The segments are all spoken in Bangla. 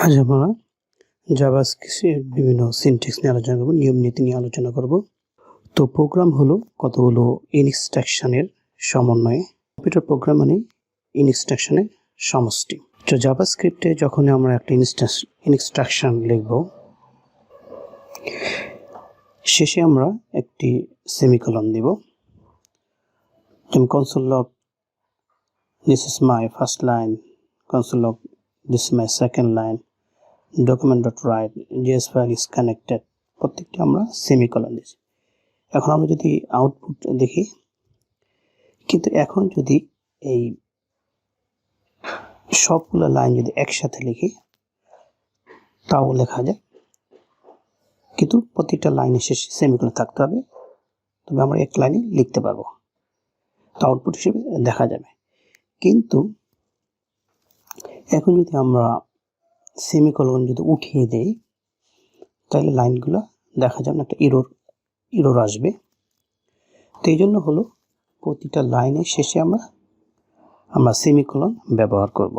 আজ আমরা জাভাস্ক্রিপ্টের বিভিন্ন সিনট্যাক্স নিয়ে আলোচনা করব, নিয়ম নীতি নিয়ে আলোচনা করব। তো প্রোগ্রাম হলো কতগুলো ইনস্ট্রাকশনের সমন্বয়ে। কম্পিউটার প্রোগ্রাম মানে ইনস্ট্রাকশনের সমষ্টি। তো জাভাস্ক্রিপ্টে যখন আমরা একটা ইনস্ট্রাকশন লিখব, শেষে আমরা একটি সেমিকোলন দিব। যেমন console log this is my first line, console log this is my second line, document.write js file is connected, প্রত্যেকটি আমরা সেমিকোলন দিয়েছি। এখন আমরা যদি আউটপুট দেখি, কিন্তু এখন যদি এই সবগুলো লাইন যদি একসাথে লিখি তাও লেখা যায়, কিন্তু প্রত্যেকটা লাইনের শেষে সেমিকোলন থাকতে হবে, তবে আমরা এক লাইনে লিখতে পারবো, তো আউটপুট হিসেবে দেখা যাবে। কিন্তু এখন যদি আমরা সেমিকোলন যদি উঠিয়ে দেই, তাহলে লাইনগুলো দেখা যাবে না, একটা ইরর আসবে। তো এই জন্য হলো প্রতিটা লাইনের শেষে আমরা সেমিকোলন ব্যবহার করব।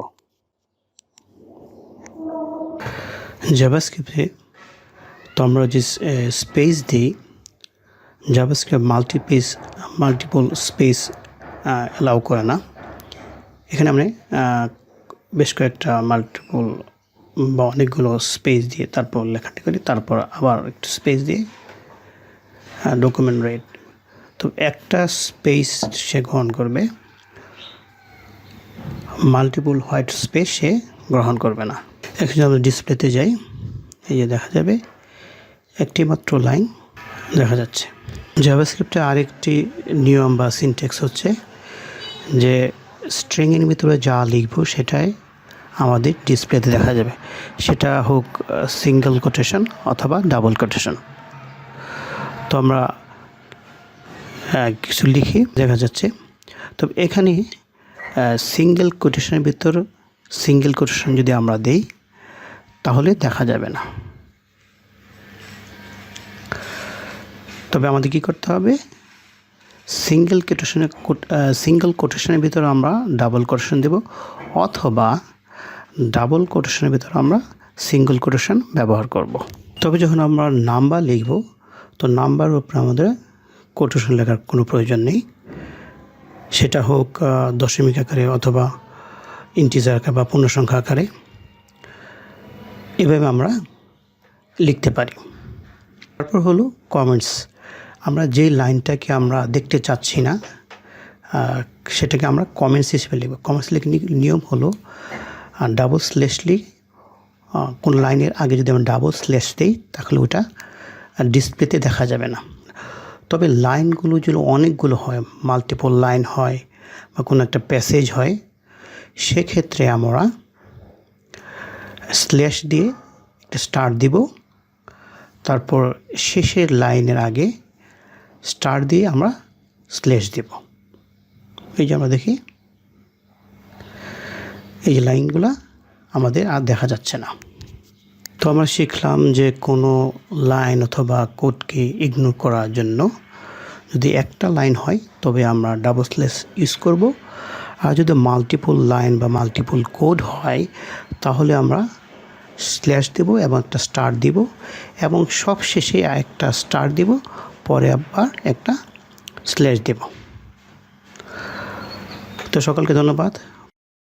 জাভাস্ক্রিপ্টে তো আমরা যে স্পেস দিই, জাভাস্ক্রিপ্ট মাল্টিপল স্পেস অ্যালাউ করে না। এখানে আমরা বেশ কয়েকটা মাল্টিপল বা অনেকগুলো স্পেস দিয়ে তারপর লেখাটি করি, তারপর আবার একটু স্পেস দিয়ে ডকুমেন্ট রাইট। তো একটা স্পেস সে গ্রহণ করবে, মাল্টিপল হোয়াইট স্পেস সে গ্রহণ করবে না। এখন আমরা ডিসপ্লেতে যাই, এই যে দেখা যাবে একটি মাত্র লাইন দেখা যাচ্ছে। জাভাস্ক্রিপ্টে আরেকটি নিয়ম বা সিনট্যাক্স হচ্ছে যে স্ট্রিংয়ের ভিতরে যা লিখব সেটাই আমাদের ডিসপ্লেতে দেখা যাবে, সেটা হোক সিঙ্গেল কোটেশন অথবা ডাবল কোটেশন। তো আমরা কিছু লিখি দেখা যাচ্ছে, তো এখানে সিঙ্গেল কোটেশনের ভিতর সিঙ্গেল কোটেশন যদি আমরা দেই তাহলে দেখা যাবে না। তবে আমাদের কি করতে হবে, সিঙ্গেল কোটেশনের ভিতরে আমরা ডাবল কোটেশন দেব, অথবা ডাবল কোটেশনের ভিতরে আমরা সিঙ্গেল কোটেশন ব্যবহার করব। তবে যখন আমরা নাম্বার লিখব, তো নাম্বারের উপরে আমাদের কোটেশন লেখার কোনো প্রয়োজন নেই, সেটা হোক দশমিক আকারে অথবা ইন্টিজার আকারে বা পূর্ণসংখ্যা আকারে, এভাবে আমরা লিখতে পারি। তারপর হলো কমেন্টস। আমরা যে লাইনটাকে আমরা দেখতে চাচ্ছি না সেটাকে আমরা কমেন্টস হিসেবে লিখব। কমেন্টস লিখে নিয়ম হলো ডাবল স্ল্যাশ কোন লাইনের আগে যদি আমরা ডাবল স্ল্যাশ দিই তাহলে ওটা ডিসপ্লেতে দেখা যাবে না। তবে লাইনগুলো যদি অনেকগুলো হয়, মাল্টিপল লাইন হয় বা কোনো একটা প্যাসেজ হয়, সেক্ষেত্রে আমরা স্ল্যাশ দিয়ে একটা স্টার দিব, তারপর শেষের লাইনের আগে স্টার দিয়ে আমরা স্ল্যাশ দেব। এই যে আমরা দেখি এই যে লাইনগুলো আমাদের আর দেখা যাচ্ছে না। তো আমরা শিখলাম যে কোনো লাইন অথবা কোডকে ইগনোর করার জন্য যদি একটা লাইন হয় তবে আমরা ডাবল স্ল্যাশ ইউজ করব, আর যদি মাল্টিপল লাইন বা মাল্টিপল কোড হয় তাহলে আমরা স্ল্যাশ দেব এবং একটা স্টার দিব, এবং সব শেষে একটা স্টার দিব, পরে আবার একটা স্ল্যাশ দেব। তো সকলকে ধন্যবাদ।